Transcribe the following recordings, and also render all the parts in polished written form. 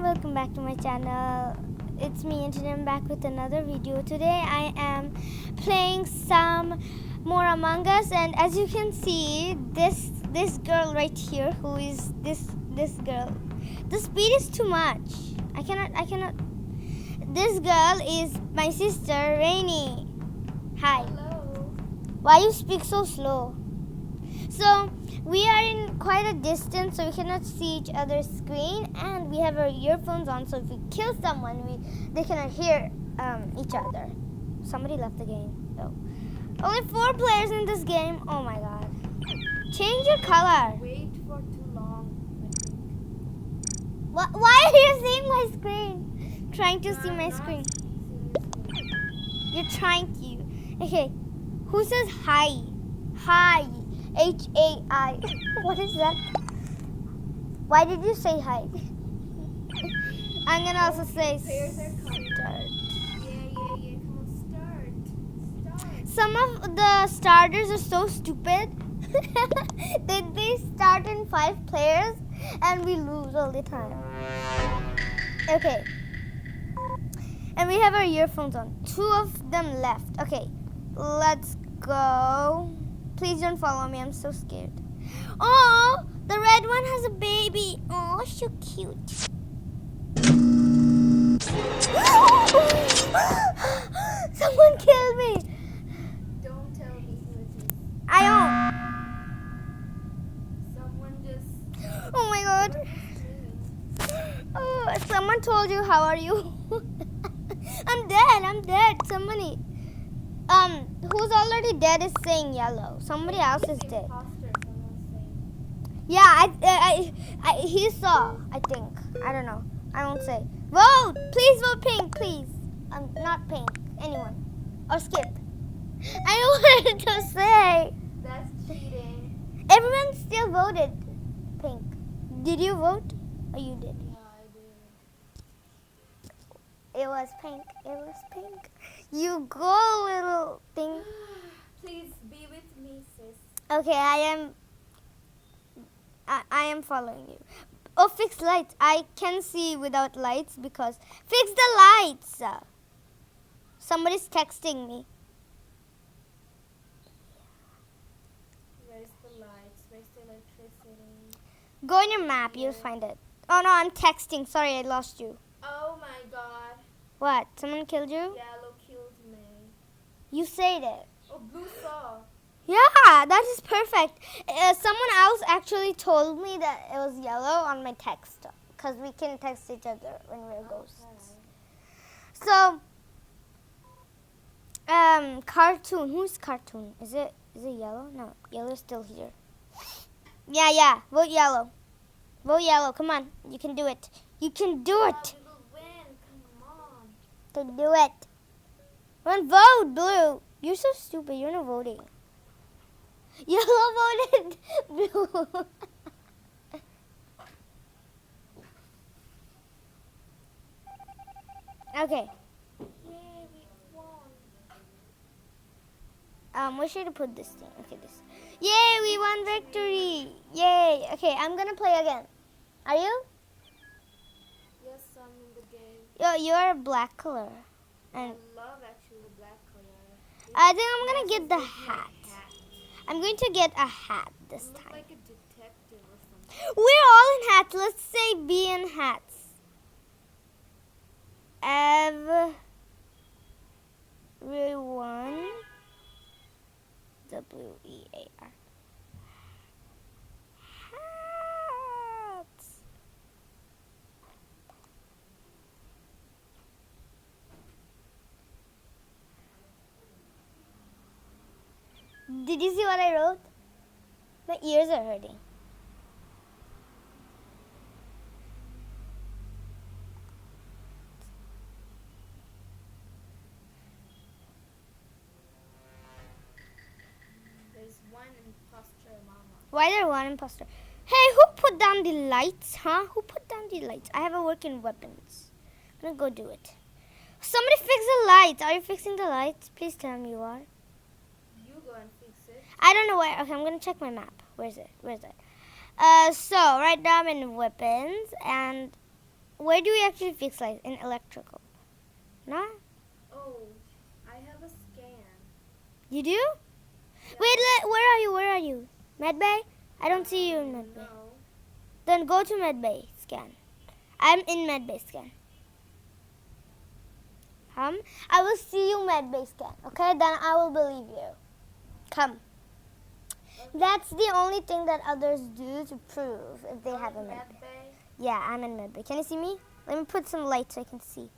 welcome back to my channel. It's me and today I'm back with another video. Today I am playing some more Among Us, and as you can see, this girl right here, who is this girl, the speed is too much. I cannot. This girl is my sister Rainy. Hi. Hello. Why you speak so slow? So we are in quite a distance, so we cannot see each other's screen, and we have our earphones on, so if we kill someone, they cannot hear each other. Somebody left the game. Oh. Only 4 players in this game. Oh my god. Change your color. Wait for too long, I think. Why are you seeing my screen? Trying to see my screen. You're trying to. Okay. Who says hi? Hi. H-A-I. What is that? Why did you say hi? I'm gonna also say Players are coming. start. Yeah. Come on, start. Some of the starters are so stupid. they start in 5 players and we lose all the time. Okay. And we have our earphones on. 2 of them left. Okay. Let's go. Please don't follow me. I'm so scared. Oh, the red one has a baby. Oh, so cute. Someone killed me. Don't tell me who it is. I Someone just. don't. Oh my god. Oh, someone told you, how are you? I'm dead. Somebody. Who's already dead is saying yellow. Somebody else is dead. Imposter, someone's saying. Yeah, he saw, I think. I don't know. I won't say. Vote! Please vote pink, please. Not pink. Anyone. Or skip. I wanted to say. That's cheating. Everyone still voted pink. Did you vote? Or you did? Yeah, I did. It was pink. You go, little thing. Please be with me, sis. Okay, I am following you. Oh, fix lights. I can see without lights because fix the lights. Somebody's texting me. Where's the lights? Where's the electricity? Go on your map. You'll find it. Oh no, I'm texting. Sorry, I lost you. Oh my god. What? Someone killed you? Yellow killed me. You said it. Oh, blue saw. Yeah, that is perfect. Someone else actually told me that it was yellow on my text because we can text each other when we're ghosts. So, cartoon. Who's cartoon? Is it yellow? No, yellow's still here. Yeah. Vote yellow. Vote yellow. Come on, you can do it. You can do it. We will win. Come on. To do it. Come on, vote blue. You're so stupid. You're not voting. Yellow voted blue. Okay. Yay, we won. Where should I put this thing? Okay, this. Yay, we won victory. Yay. Okay, I'm gonna play again. Are you? Yes, I'm in the game. Yo, you're a black color. And I love actually the black color. I think I'm gonna get the hat. I'm going to get a hat this You look time. like a detective or something. We're all in hats. Let's say be in hats. Everyone. W-E-A-R. Hats. Did you see what I wrote? My ears are hurting. There's one imposter, mama. Why there one imposter? Hey, who put down the lights, huh? Who put down the lights? I have a work in weapons. I'm gonna go do it. Somebody fix the lights. Are you fixing the lights? Please tell me you are. You go and fix it. I don't know where. Okay, I'm gonna check my map. Where's it? So right now I'm in weapons, and Where do we actually fix lights? In electrical. No? Oh, I have a scan. You do? Yeah. Wait, where are you? Where are you? Medbay? I don't see you in Medbay. No. Then go to Medbay scan. I'm in Medbay scan. I will see you Medbay scan. Okay? Then I will believe you. Come. Okay. That's the only thing that others do to prove if they You're have a in Medbay. Medbay? Yeah, I'm in Medbay. Can you see me? Let me put some light so I can see.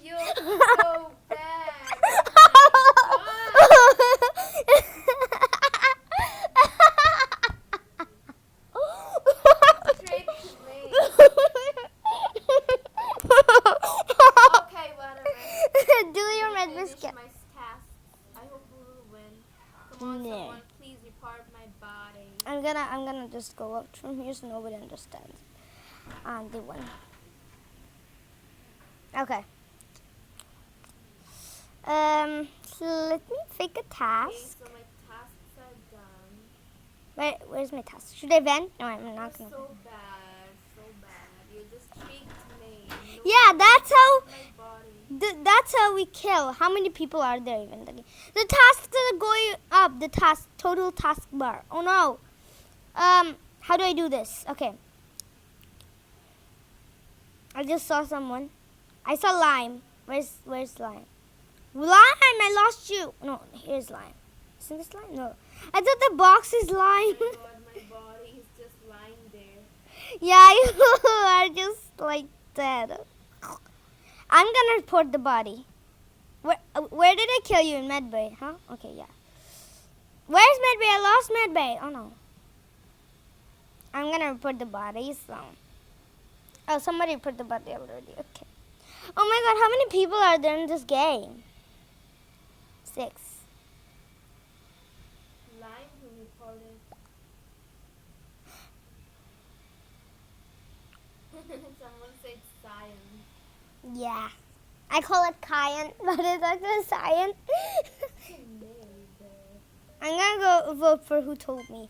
You're so bad. Tricked me. Okay, whatever. Do your I'm gonna Medbay finish scan. my tasks. I hope we will win. Come on, No. someone, please be part of my body. I'm gonna just go up from here so nobody understands. They won. Okay. So let me pick a Okay, task. so my tasks are done. Where's my task? Should I vent? No, I'm You're not gonna. so bad, so bad. You just tricked me. No Yeah, one that's how. touched my body. That's how we kill. How many people are there even? The tasks that are going up. The total task bar. Oh no. How do I do this? Okay. I just saw someone. I saw Lime. Where's Lime? Lime, I lost you. No, here's Lime. Isn't this Lime? No. I thought the box is Lime. Oh my god, my body is just lying there. Yeah, you are just like dead. I'm gonna report the body. Where did I kill you? In Medbay, huh? Okay, yeah. Where's Medbay? I lost Medbay. Oh no. I'm gonna report the body. So. Oh, somebody reported the body already. Okay. Oh my god, how many people are there in this game? 6. Lime who reported. Someone said science. Yeah. I call it Cayenne, but it's actually Cyan. I'm gonna go vote for who told me.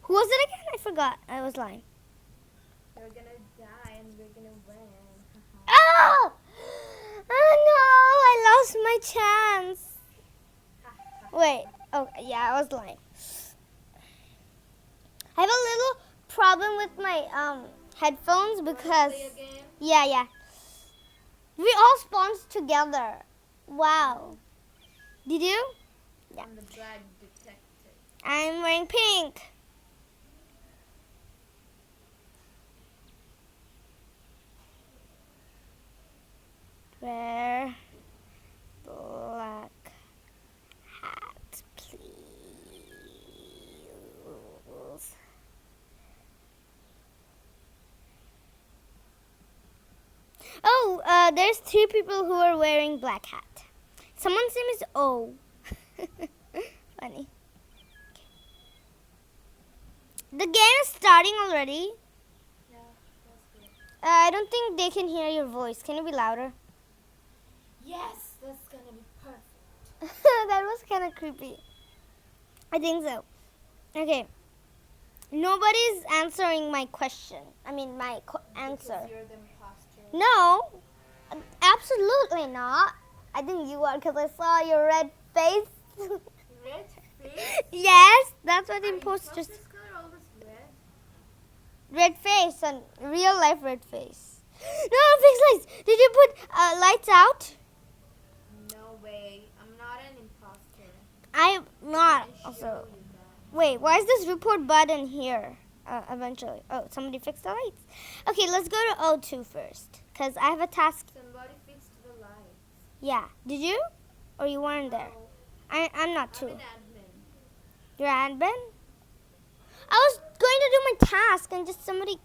Who was it again? I forgot. I was lying. You're gonna die and we're gonna win. Oh! Oh no! I lost my chance. Wait. Oh, yeah, I was lying. I have a little problem with my headphones because Play again? yeah. We all spawned together. Wow. Did you? Yeah. I'm the drag detective. I'm wearing pink. Wear black hat, please. Oh, there's 2 people who are wearing black hat. Someone's name is O. Funny. The game is starting already. Yeah, that's good. I don't think they can hear your voice. Can you be louder? Yes, that's gonna be perfect. That was kind of creepy. I think so. Okay. Nobody's answering my question. I mean, my answer. Because you're the imposter. No, absolutely not. I think you are because I saw your red face. Red face? Yes, that's what Are you imposters. supposed to color all this red? Red face and real life red face. No, fix lights. Did you put lights out? No way. I'm not an imposter. I'm not. I Also, show you that. wait. Why is this report button here? Eventually. Oh, somebody fixed the lights. Okay, let's go to O2 first because I have a task. Somebody fixed the lights. Yeah. Did you? Or you weren't there? No, I'm not too. I'm an admin. Your admin? I was going to do my task and somebody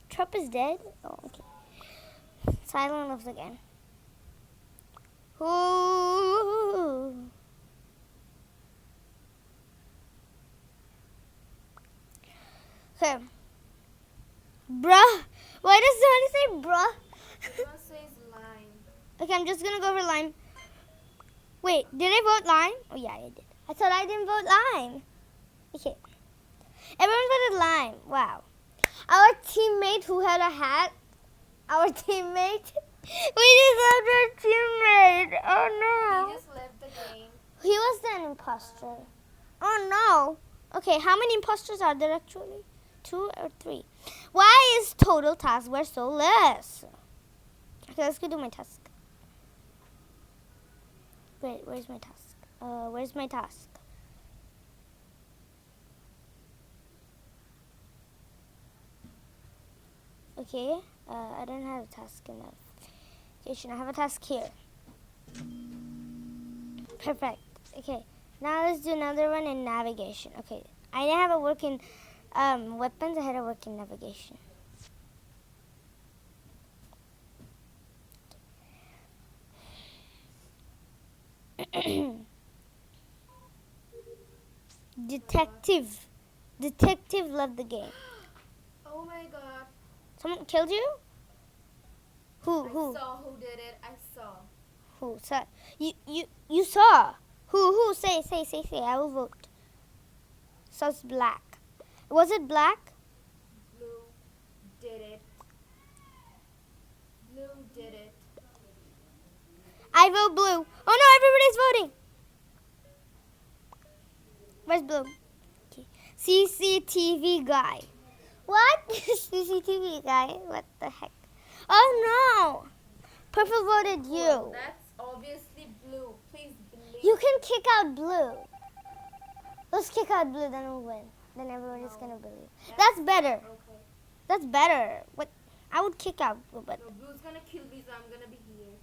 Trump is dead. Oh, okay. Silent lives again. Ooh. Okay. Bruh. Why does somebody say bruh? Someone says lime. Okay, I'm just gonna go for lime. Wait, did I vote lime? Oh yeah, I did. I thought I didn't vote lime. Okay. Everyone voted lime. time. Wow. Our teammate who had a hat. Our teammate. We just left our teammate. Oh He no. just left the game. He was an imposter. Oh no. Okay, how many imposters are there actually? 2 or 3? Why is total task bar so less? Okay, let's go do my task. Wait, where's my task? Where's my task? Okay, I don't have a task enough. I have a task here. Perfect. Okay, now let's do another one in navigation. Okay, I didn't have a work in weapons. I had a work in navigation. Detective. Detective left the game. Oh my god. Someone killed you? Who? I saw who did it. I saw. Who? So, you saw. Who? Say. I will vote. So it's black. Was it black? Blue did it. Blue did it. I vote blue. Oh no, everybody's voting. Where's blue? Okay. CCTV guy. What? CCTV guy? What the heck? Oh no! Purple voted you. Well, that's obviously blue. Please believe. You can kick out blue. Let's kick out blue, then we'll win. Then everybody's No. gonna believe. That's better. Okay. That's better. What? I would kick out blue, but No, blue's gonna kill me, so I'm gonna be here.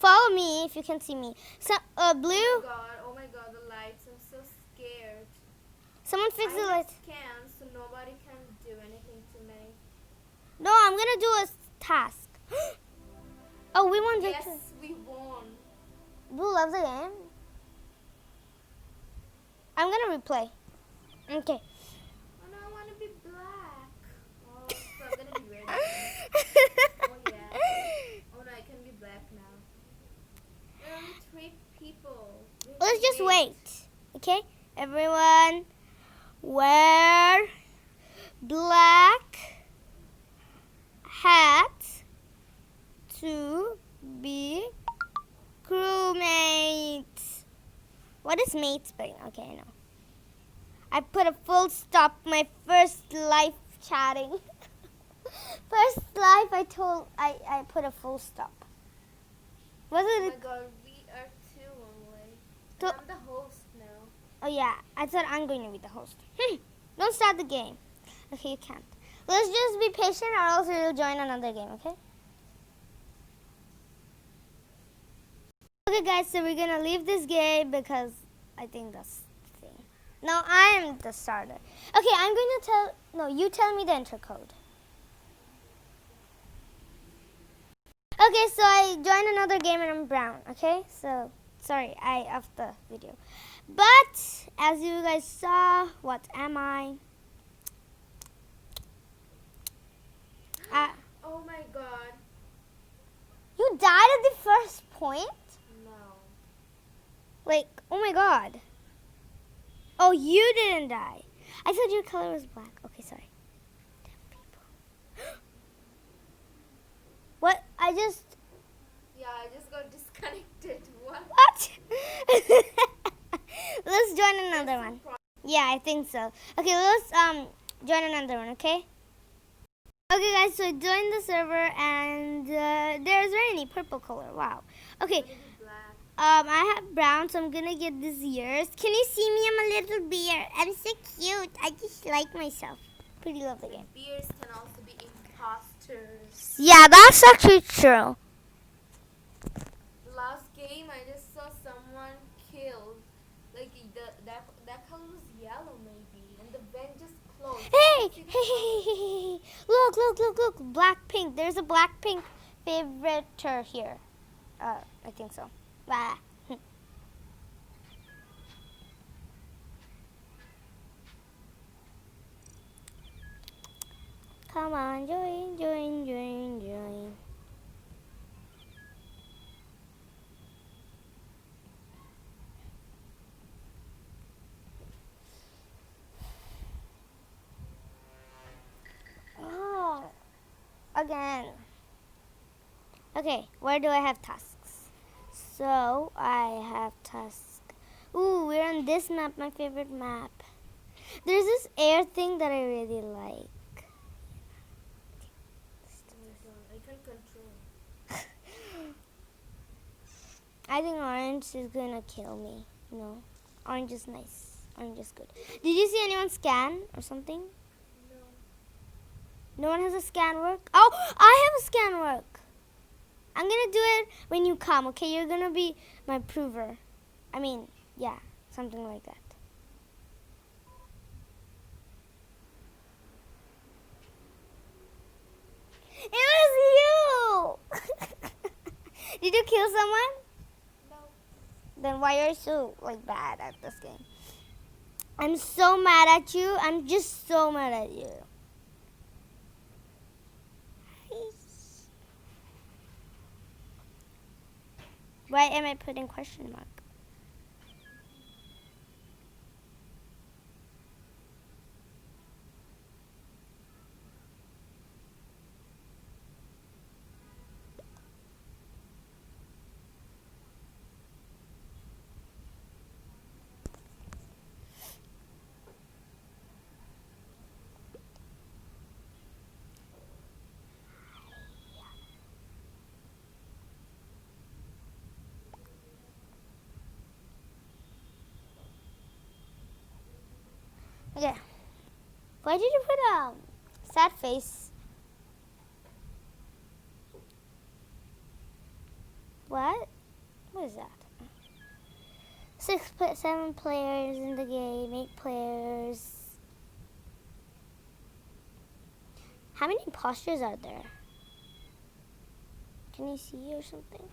follow me if you can see me. So, blue. Oh my god, the lights. I'm so scared. Someone fix the I lights. can, so nobody can do anything to me. No, I'm gonna do a task. Oh, we won Yes, victory. we won. Blue loves the game. I'm gonna replay. Okay. Oh no, I wanna be black. Oh, so I'm gonna be red. Oh yeah. Oh no, I can be black now. There are only 3 people. We have Let's to just wait. Okay, everyone, wear black hat to be crewmates. What is mate spelling? Okay, I know. I put a full stop my first life chatting. First life I put a full stop. Was Oh it? my god, we are 2 only. Two- I'm the host now. Oh yeah, I thought I'm going to be the host. Don't start the game. Okay, you can't. Let's just be patient or else we'll join another game, okay? Okay guys, so we're gonna leave this game because I think that's the thing. No, I am the starter. Okay, I'm going to you tell me the enter code. Okay, so I joined another game and I'm brown, okay? So, sorry, I off the video. But, as you guys saw, what am I? Oh my god. You died at the first point? No. Like, oh my god. Oh, you didn't die. I thought your color was black. Okay, sorry. What? Yeah, I just got disconnected. What? What? Let's join another one. Yeah, I think so. Okay, let's join another one, okay? Okay guys, so I joined the server and there's rainy purple color. Wow. Okay. Black. I have brown, so I'm gonna get these ears. Can you see me? I'm a little bear. I'm so cute. I just like myself. Pretty love the game. Bears can also be imposters. Yeah, that's actually true. Last game, I just saw someone killed. Like that color was yellow maybe, and the vent just closed. Hey! Look! Blackpink. There's a Blackpink favoriter here. I think so. Bah. Come on, join. again. Okay, where do I have tasks? So I have task. Ooh, we're on this map, my favorite map. There's this air thing that I really like. Oh my god, I can control. I think orange is gonna kill me. No, orange is nice. Orange is good. Did you see anyone scan or something? No. No one has a scan work? Oh, I have a scan work. I'm gonna do it when you come, okay? You're gonna be my prover. I mean, yeah, something like that. It was you! Did you kill someone? No. Then why are you so bad at this game? I'm so mad at you. I'm just so mad at you. Why am I putting question mark? Okay. Why did you put a sad face? What? What is that? 7 players in the game, 8 players. How many imposters are there? Can you see or something?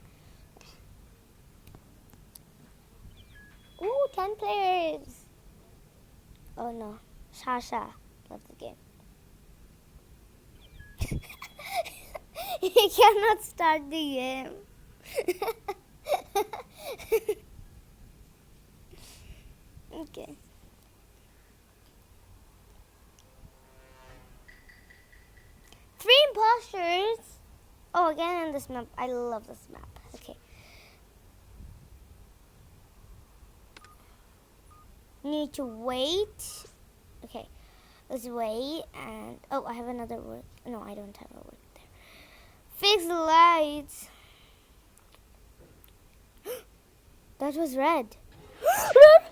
Ooh, 10 players. Oh no, Sasha loves the game. He cannot start the game. Okay. Three imposters. Oh, again on this map. I love this map. Okay. Need to wait. Okay. Let's wait and oh, I have another work. No, I don't have a work there. Fix the lights. That was red. Red.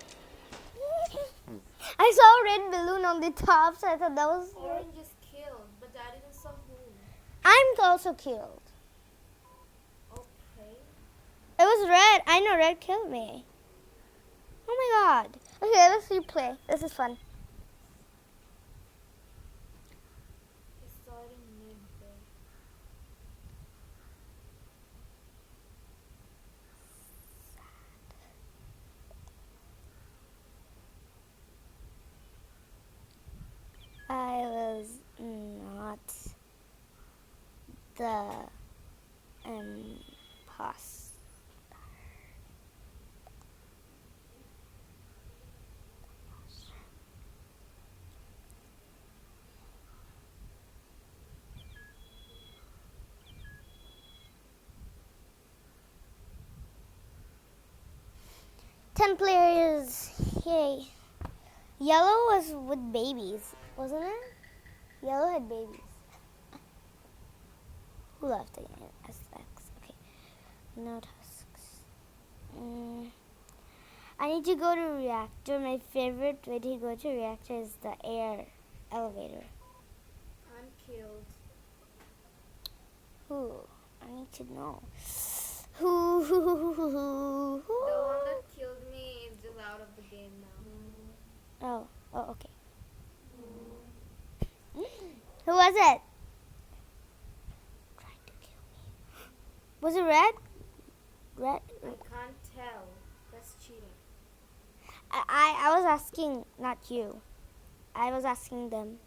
I saw a red balloon on the top, so I thought that was. Orange is killed, but that didn't saw who. I'm also killed. Okay. It was red. I know red killed me. Oh my god. Okay, let's replay. This is fun. He's starting mid there. I was not the imposter. 10 players. Yay. Yellow was with babies, wasn't it? Yellow had babies. Who left again? SX. Okay. No tasks. I need to go to reactor. My favorite way to go to reactor is the air elevator. I'm killed. Who? I need to know. The one that killed me is just out of the game now. Oh, okay. Who was it? Trying to kill me. Was it red? Red? I can't tell. That's cheating. I was asking, not you. I was asking them.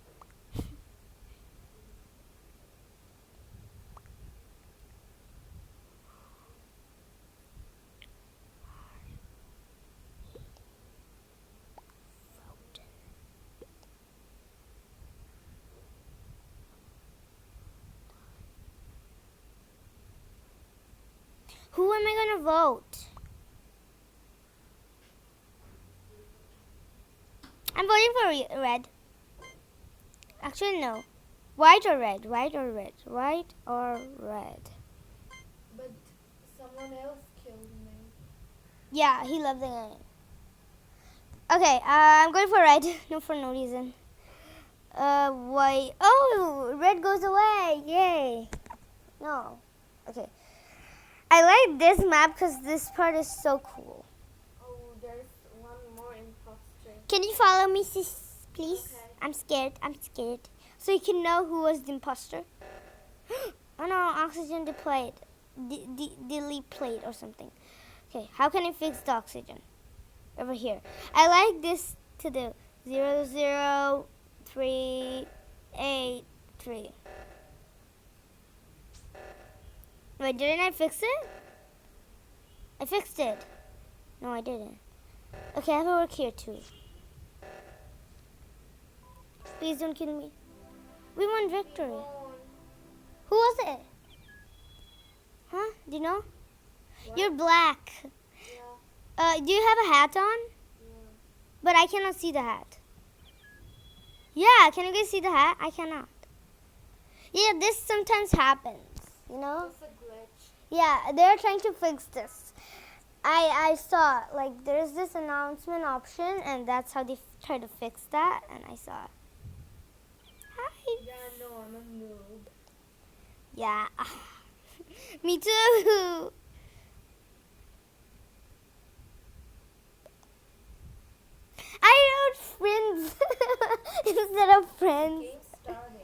Who am I gonna vote? I'm voting for red. Actually, no. White or red? White or red? White or red? But someone else killed me. Yeah, he loved the game. Okay, I'm going for red. No, for no reason. White. Oh, red goes away. Yay. No. Okay. I like this map because this part is so cool. Oh, there's one more imposter. Can you follow me, sis, please? Okay. I'm scared. I'm scared. So you can know who was the imposter. Oh no, oxygen deployed. Delete plate or something. Okay, how can I fix the oxygen? Over here. I like this to do. 00383. Wait, didn't I fix it? I fixed it. No, I didn't. Okay, I have to work here too. Please don't kill me. We won victory. Oh, Who was it? Huh? Do you know? what? You're black. Yeah, Do you have a hat on? yeah. But I cannot see the hat. Yeah, can you guys see the hat? I cannot. Yeah, this sometimes happens. You know? It's a glitch. Yeah, they're trying to fix this. I saw like there's this announcement option, and that's how they try to fix that. And I saw it. Hi. Yeah, no, I'm a noob. Yeah. Me too. I wrote friends instead of friends. Game's starting.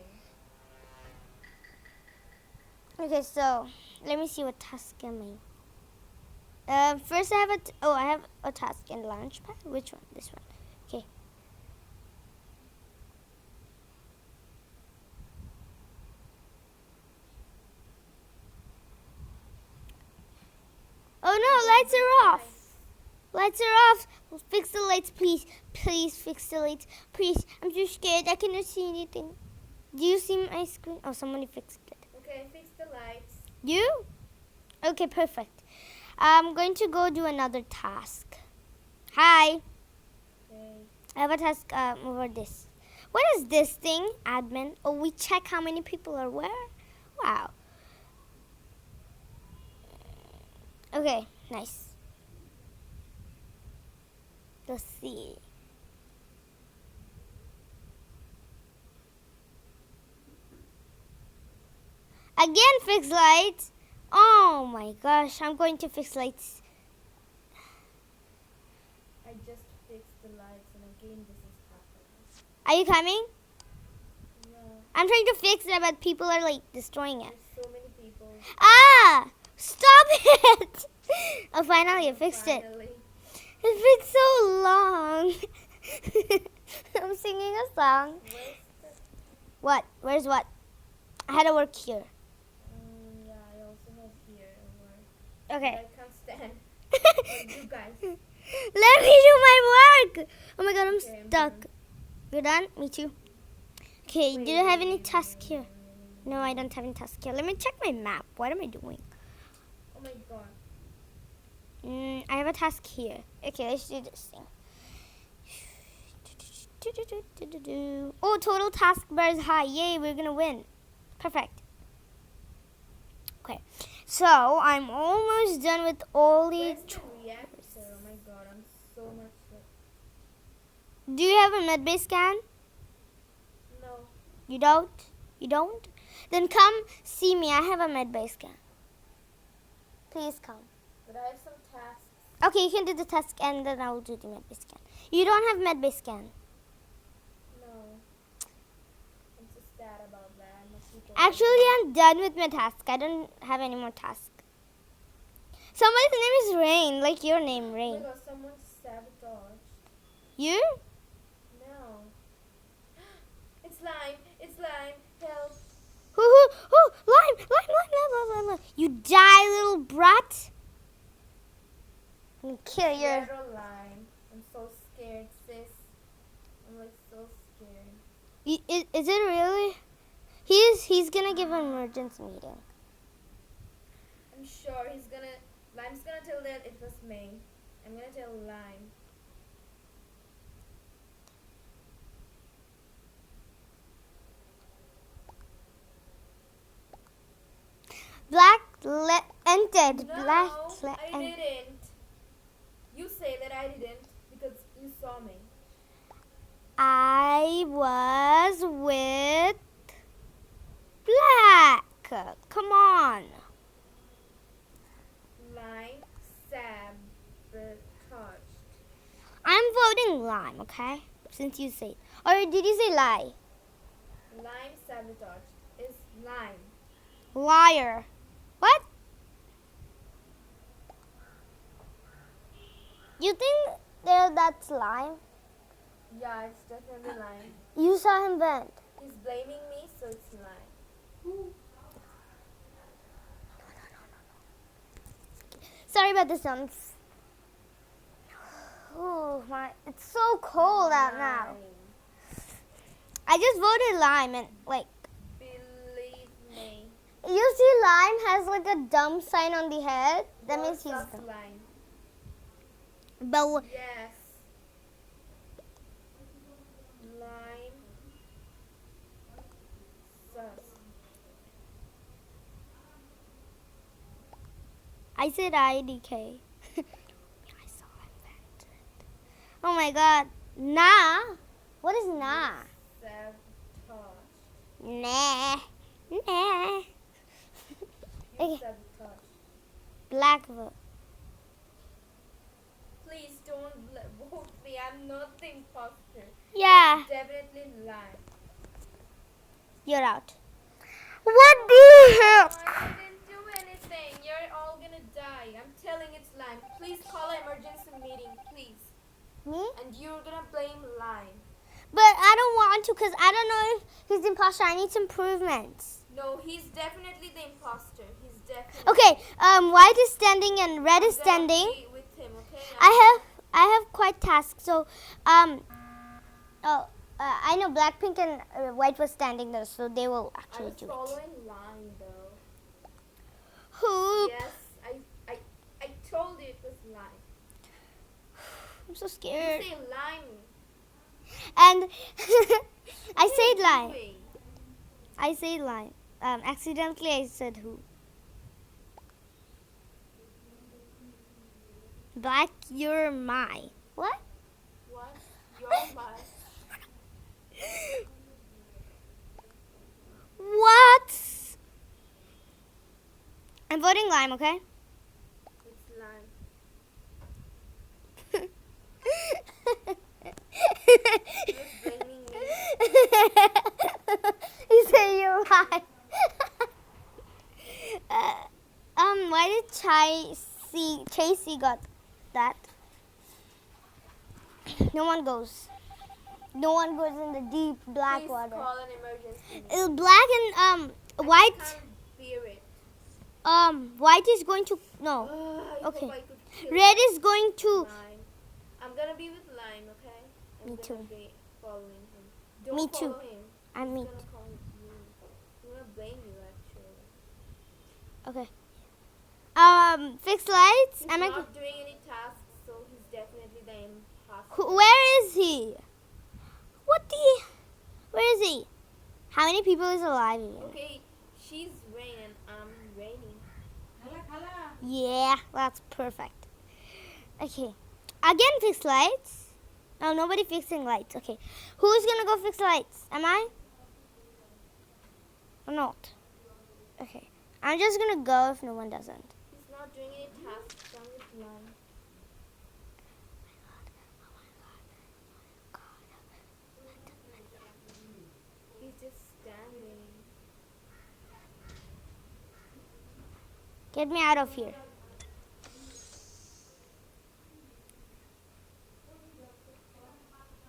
Okay, so let me see what task am I. First I have I have a task in Launchpad. Which one? This one. Okay. Oh no, lights are off. Lights are off. Fix the lights, please. Please fix the lights. Please. I'm too scared. I cannot see anything. Do you see my screen? Oh, somebody fixed it. Okay, fix the lights. You? Okay, perfect. I'm going to go do another task. Hi. Okay. I have a task over this. What is this thing, admin? Oh, we check how many people are where? Wow. Okay, nice. Let's see. Again, fix lights. Oh my gosh, I'm going to fix lights. I just fixed the lights and again this is happening. Are you coming? Yeah, I'm trying to fix it, but people are like destroying it. there's so many people. Ah! Stop it! Oh, finally, I fixed it. Finally. It's been so long. I'm singing a song. Where's the... What? Where's what? I had to work here. yeah, I also have here a work. Okay. I can't stand for you guys. Let me do my work. Oh my god, I'm Okay, I'm stuck. done. You're done? Me too. Okay, do you have any task here? No, I don't have any task here. Let me check my map. What am I doing? Oh my god. I have a task here. Okay, let's do this thing. Oh, total task bar is high. Yay, we're gonna win. Perfect. Okay, so I'm almost done with all the. Where's the reactor? Oh my god, I'm so much sick. Do you have a medbay scan? No. You don't? You don't? Then come see me. I have a medbay scan. Please come. But I have some tasks. Okay, you can do the task and then I will do the medbay scan. You don't have medbay scan. No. I'm so sad about that. I must be Actually, I'm done with my task. I don't have any more tasks. Somebody's name is Rain, like your name, Oh my Rain. god, someone sabotaged. You? No. It's lime. It's lime. Help. Lime. You die, little brat. I'm gonna kill your. Zero lime. I'm so scared, sis. I'm like so scared. Is it really? He's gonna give an emergency meeting. I'm sure he's gonna Lime's gonna tell that it was me. I'm gonna tell Lime. Black entered. No, Black I didn't. You say that I didn't because you saw me. I was with black. Come on. Lime sabotaged. I'm voting lime, okay? Since you say. Or did you say lie? Lime sabotaged is Lime. Liar. What? You think that's lime? Yeah, it's definitely Lime. You saw him vent. He's blaming me, so it's Lime. Sorry about the sounds. Oh my, it's so cold out now. Lime. I just voted lime and like, Believe me. you see lime has like a dumb sign on the head. That Well, means he's sus dumb. Lime. But Yes. Lime. Sus. I said IDK. I saw him vent. Oh my god. Nah. What is nah? Sabotage. Nah. Nah. You Okay. sabotage. Black vote. Please don't vote me. I'm not the imposter. Yeah, Definitely Lime. you're out. What the heck? I didn't do anything. You're all gonna die. I'm telling it's Lime. Please call an emergency meeting, please. Me? And you're gonna blame Lime. But I don't want to because I don't know if he's the imposter. I need some improvements. No, he's definitely the imposter. He's definitely. Okay, white is standing and red is I'm gonna standing. be with him, okay? I have quite tasks. So I know black, pink, and white was standing there, so they will I actually was do it. following Lime though. Hoop. Yes, I told you it was Lime. I'm so You scared. say Lime. And I Hey, said lie. Dewey. I said lie. Accidentally I said who. Black, you're my. What? What? You're my. What? I'm voting lime, okay? It's Lime. He was blaming me. You say you're right. Why did Chasey got that? No one goes. No one goes in the deep black Please water. call an emergency meeting. Black and white. I can't bear it. White is going to no. I Okay. hope I could kill Red is going to. Lime. I'm gonna be with Lime, okay? I'm Me gonna too. Be following him. Don't Me too. follow him. I'm He's me. gonna call you. I'm gonna blame you actually. Okay. Fix lights. He's Am I? not doing any tasks, so he's definitely the imposter. Where is he? What the? Where is he? How many people is alive again? Okay, she's Rain and I'm Rainy. Yeah, that's perfect. Okay. Again, fix lights. No, nobody fixing lights. Okay. Who's gonna go fix lights? Am I? Or not? Okay. I'm just gonna go if no one doesn't. He's not doing any tasks, so I'm with Lime. He's just standing. Get me out of here.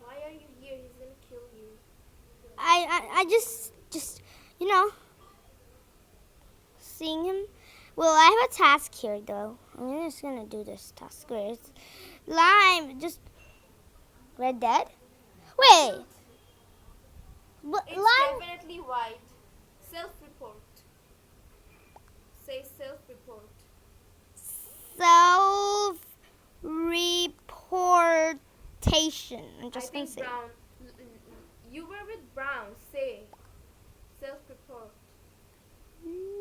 Why are you here? He's gonna kill you. I just you know, seeing him. Well, I have a task here though. I'm just gonna do this task. Where it's lime. Just red dead. Wait. But It's lime. definitely white. Self-report. Say self-report. self-reportation. I'm I just gonna think say. brown. You were with brown. Say. Self-report.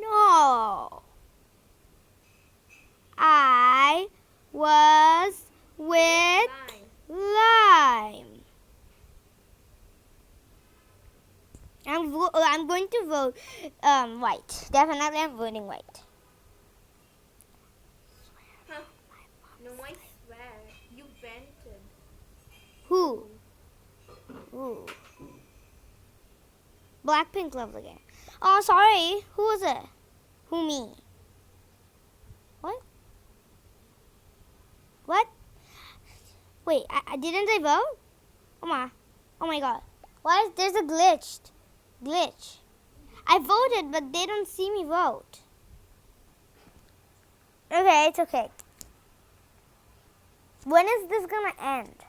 No. I was with Lime. lime. I'm going to vote white. Definitely I'm voting white. Huh. No, I swear. You vented. Who? Ooh. Blackpink love the game. Oh, sorry. Who was it? Who, me? What? What? Wait, didn't I vote? Oh my god. Why is there's a glitch? I voted, but they don't see me vote. Okay, it's okay. When is this gonna end?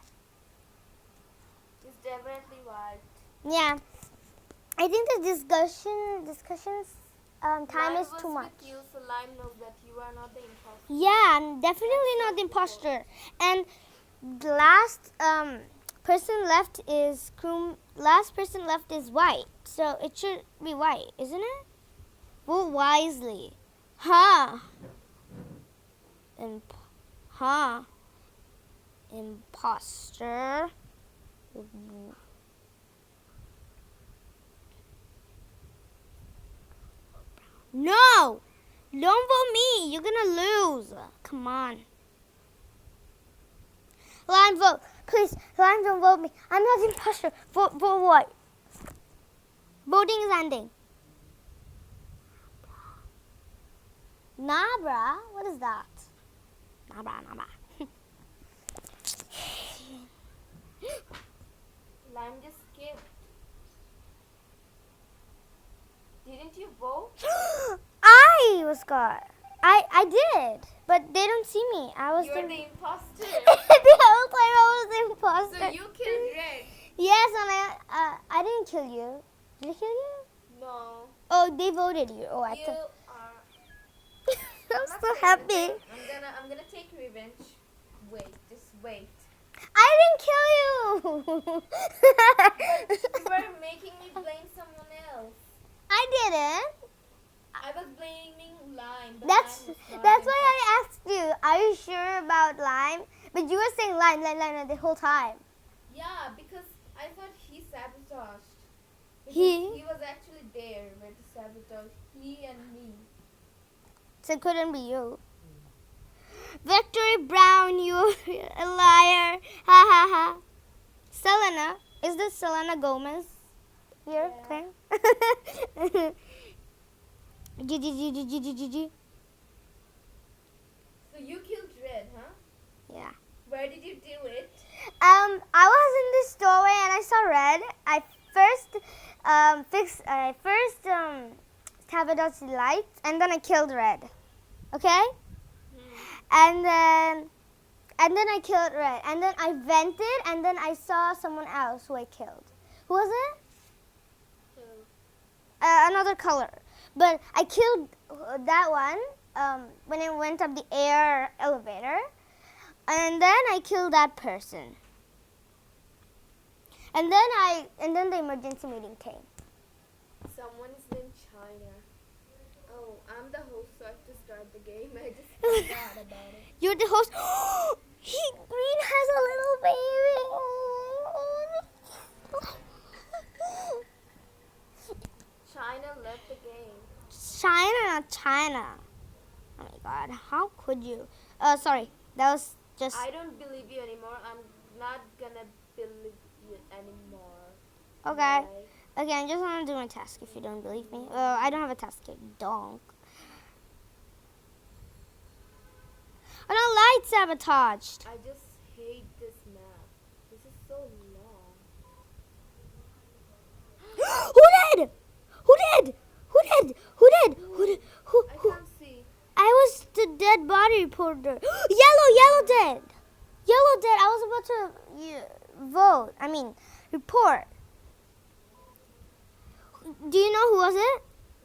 It's definitely white. Yeah, I think the discussions time Lime is was too much. with you, so Lime knows that you are not the imposter. Yeah, I'm definitely not the imposter. And the last person left is white. So it should be white, isn't it? Vote wisely. Huh. Imposter. No! Don't vote me. You're gonna lose. Come on. Lime, vote. Please, Lime, don't vote me. I'm not the imposter. Vote what? Voting is ending. Nabra? What is that? Nabra. Lime just skipped. Didn't you vote? I was got. I did, but they don't see me. I was You're the imposter. the whole time I was the imposter. So you killed Red. Yes, and I didn't kill you. Did I kill you? No. Oh, they voted you. Oh, I You thought. are. I'm not so saying happy. anything. I'm gonna take revenge. Wait, just wait. I didn't kill you. You were making me blame someone else. I didn't. I was blaming Lime. But That's Lime was not that's why imposter. I asked you. Are you sure about lime? But you were saying lime the whole time. Yeah, because I thought he sabotaged. Because He? He was actually there with the sabotage. He and me. So it couldn't be you. Victory Brown, you're a liar. Ha ha ha. Selena, is this Selena Gomez? Here, Yeah. G. So you killed Red, huh? Yeah. Where did you do it? I was in this doorway and I saw red. I first sabotaged the lights and then I killed red. Okay? And then I killed red. And then I vented and then I saw someone else who I killed. Who was it? So, Another color. But I killed that one when I went up the air elevator. And then I killed that person. And then the emergency meeting came. someone is in China. Oh, I'm the host, so I have to start the game. I just forgot about it. You're the host. Green has a little baby. China left the game. China. Oh my God, how could you? Sorry, that was just. I don't believe you anymore. I'm not gonna believe you anymore. Okay. Right? Okay, I'm just gonna do my task if you don't believe me. I don't have a task yet. Donk. Oh no, light sabotaged. I just hate this map. This is so long. Who did? I can't see. I was the dead body reporter. Yellow dead. I was about to vote. I mean, report. Do you know who was it?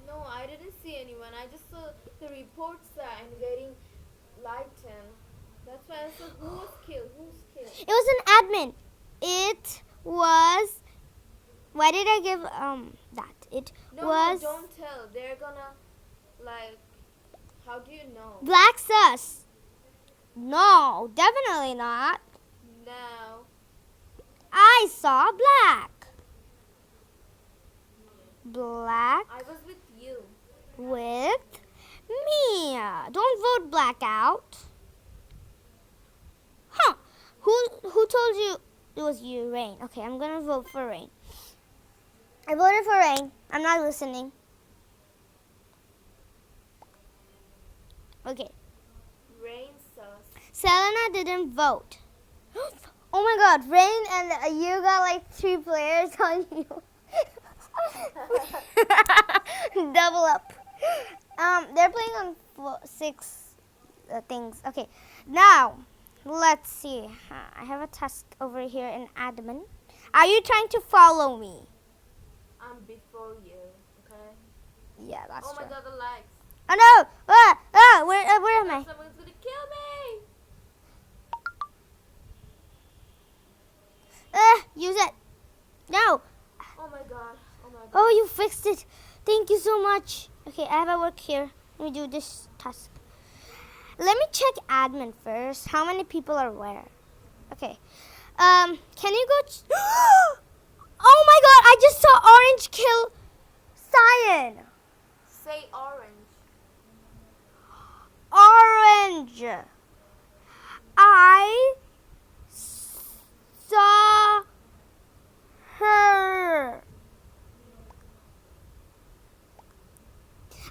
No, I didn't see anyone. I just saw the report sign getting Lighten. That's why I said who was killed? Who's killed? It was an admin. It was. Why did I give that? It No, was no, don't tell. They're gonna like. How do you know? Black Sus. No, definitely not. No. I saw black. Black I was with you. with me. Don't vote black out. Huh? Who told you it was you, Rain? Okay, I'm gonna vote for Rain. I voted for Rain. I'm not listening. Okay. Rain sus. Selena didn't vote. Oh my god, Rain and you got like 3 players on you. Double up. They're playing on 6 things. Okay, now let's see. I have a task over here in admin. Are you trying to follow me? I'm before you. Okay. Yeah, that's Oh my true. god, the lights. Oh no! Where am I? Someone's gonna kill me. Use it. No. Oh my god. Oh my god. Oh, you fixed it. Thank you so much. Okay, I have a work here. Let me do this task. Let me check admin first. How many people are where? Okay. Can you go? Oh my god! I just saw Orange kill Cyan. Say orange. Orange. I saw her.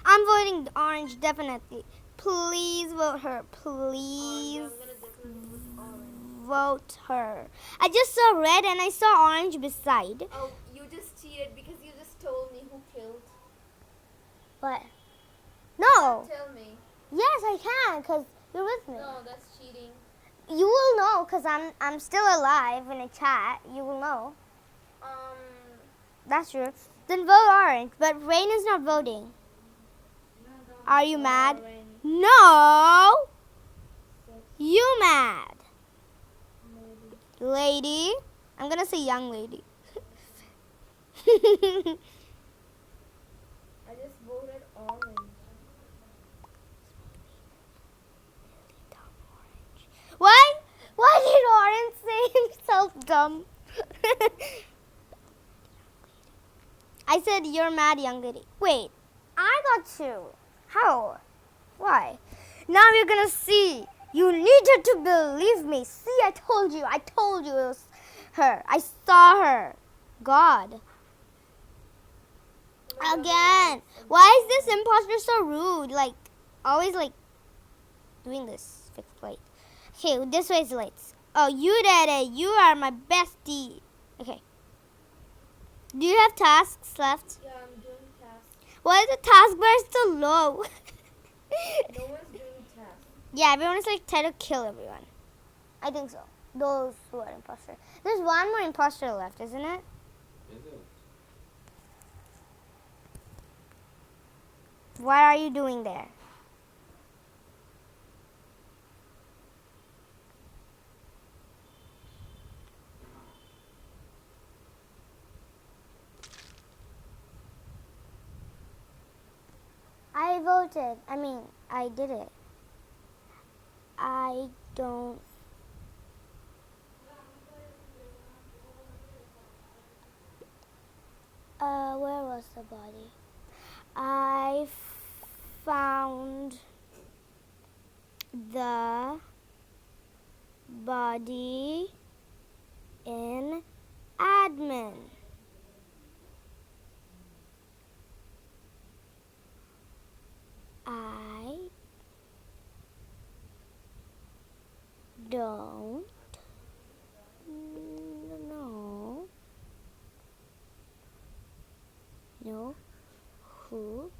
I'm voting orange, definitely. Please vote her. Please I'm gonna definitely put orange. vote her. I just saw red and I saw orange beside. Oh, you just cheated because you just told me who killed. But no. Tell me. Yes, I can because you're with me. No, that's cheating. You will know because I'm still alive in a chat. You will know. That's true. Then vote orange. But Rain is not voting. Are you mad? Orange. No. You mad. Maybe. Lady. I'm going to say young lady. I just voted orange. Why? Why did Orange say himself dumb? I said you're mad, young lady. Wait, I got 2. How? Why? Now you're gonna see. You needed to believe me. See, I told you. I told you it was her. I saw her. God. Again. Why is this imposter so rude? Like, always like doing this. Fixed plate. Okay, this way is lights. Oh, you did it. You are my bestie. Okay. Do you have tasks left? Yeah, I'm doing tasks. Why is the taskbar so low? No one's doing tasks. Yeah, everyone is like trying to kill everyone. I think so. Those who are imposter. There's one more imposter left, isn't it? Is it? What are you doing there? I voted. I mean, I did it. I don't. Where was the body? I found the body in admin. I don't know who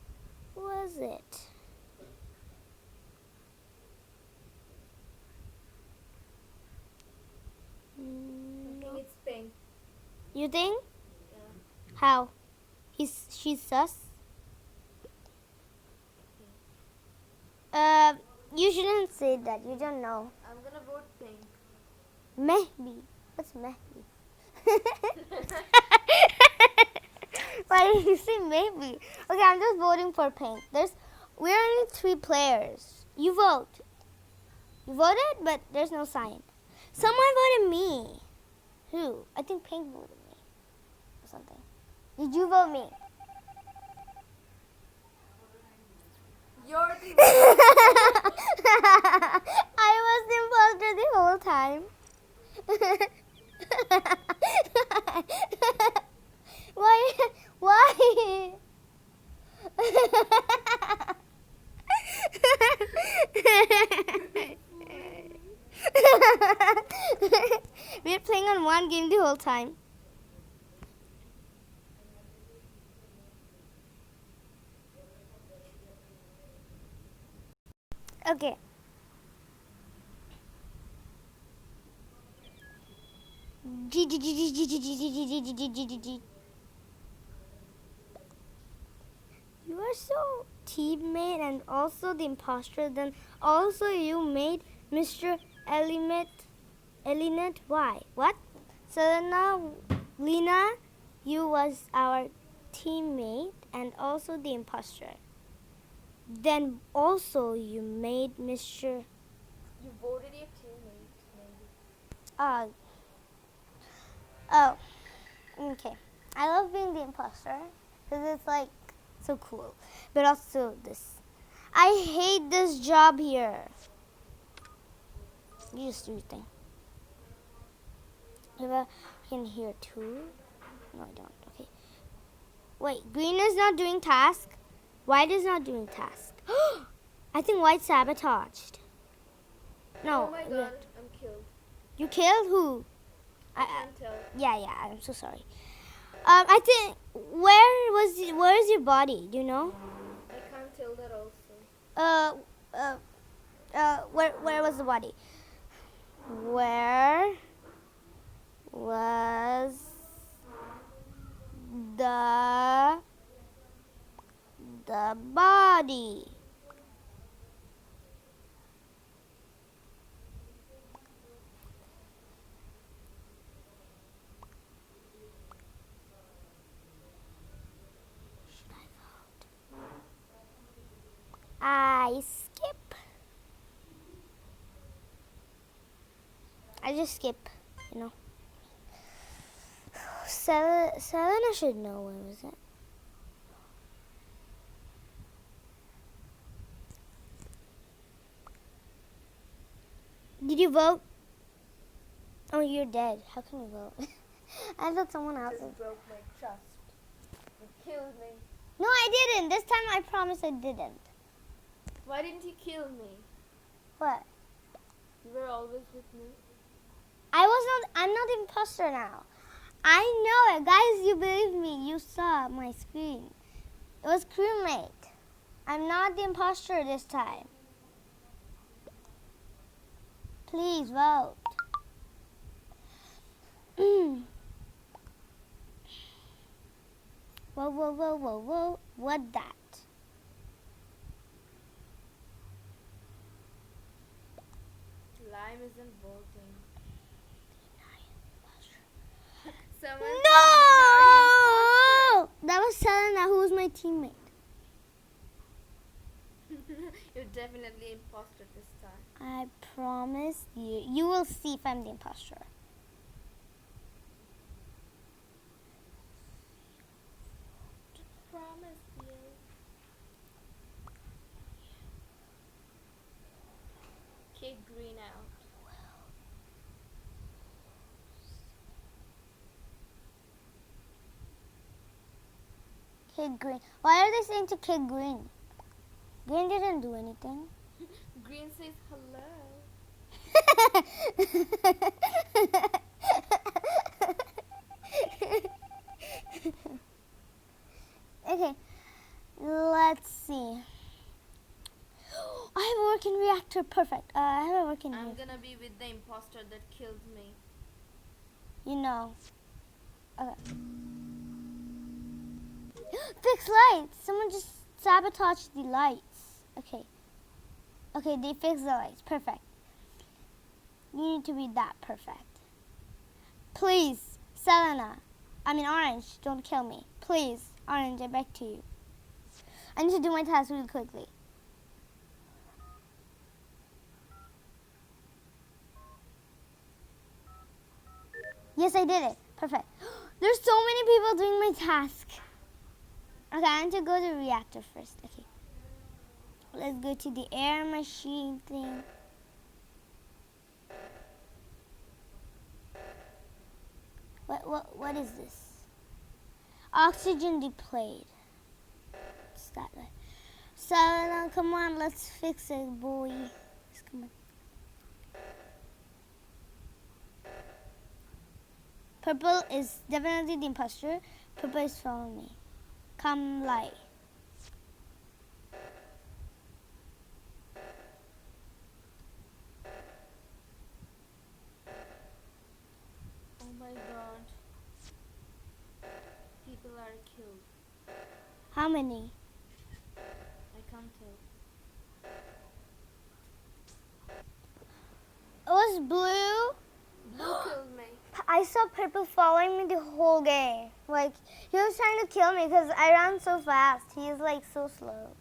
was it. I think it's pink. You think? Yeah. How? She's sus? You shouldn't say that. You don't know. I'm gonna vote pink. Maybe. What's maybe? Why did you say maybe? Okay, I'm just voting for pink. We're only 3 players. You vote. You voted, but there's no sign. Someone voted me. Who? I think pink voted me. Or something. Did you vote me? You're the I was the imposter the whole time. Why? Why? We're playing on one game the whole time. Okay. You are so teammate and also the imposter. Then also you made Mr. Elinet. Why? What? Selena, Lena, you was our teammate and also the imposter. Then also you made Mr. You voted your teammate, maybe. Oh, okay. I love being the imposter because it's like so cool. But also this. I hate this job here. You just do your thing. I can hear too. No, I don't. Okay. Wait, green is not doing task. White is not doing task. I think white sabotaged. No. Oh my god, I'm killed. You killed who? I can't tell. Yeah, I'm so sorry. I think where is your body? Do you know? I can't tell that also. Where was the body? Where was the body? I skip. I just skip, you know. Seven, I should know. Where was it? Did you vote? Oh, you're dead. How can you vote? I thought someone else. Just broke my trust. You killed me. No, I didn't. This time I promise I didn't. Why didn't you kill me? What? You were always with me. I'm not the imposter now. I know it. Guys, you believe me. You saw my screen. It was crewmate. I'm not the imposter this time. Please vote. Whoa. What that? Lime isn't voting. Someone No! That was Selena, who was my teammate. You're definitely imposter this time. I promise you. You will see if I'm the imposter. Promise you. Kick green out. Kid Green. Why are they saying to Kid Green? Green didn't do anything. Green says hello. Okay, let's see. I have a working reactor. Perfect. I have a working I'm reactor. gonna be with the imposter that killed me. You know. Okay. Fix lights. Someone just sabotaged the lights. Okay. Okay, they fixed the lights. Perfect. You need to be that perfect. Please, Orange, don't kill me. Please, Orange, I beg to you. I need to do my task really quickly. Yes, I did it. Perfect. There's so many people doing my task. Okay, I need to go to the reactor first. Okay. Let's go to the air machine thing. What is this? Oxygen deployed. What's that like? So now, come on, let's fix it, boy. Come on. Purple is definitely the imposter. Purple is following me. Come lie. Oh my god. People are killed. How many? I can't tell. It was blue. Blue killed me. I saw purple following me the whole game. Like, he was trying to kill me because I ran so fast. He is like so slow.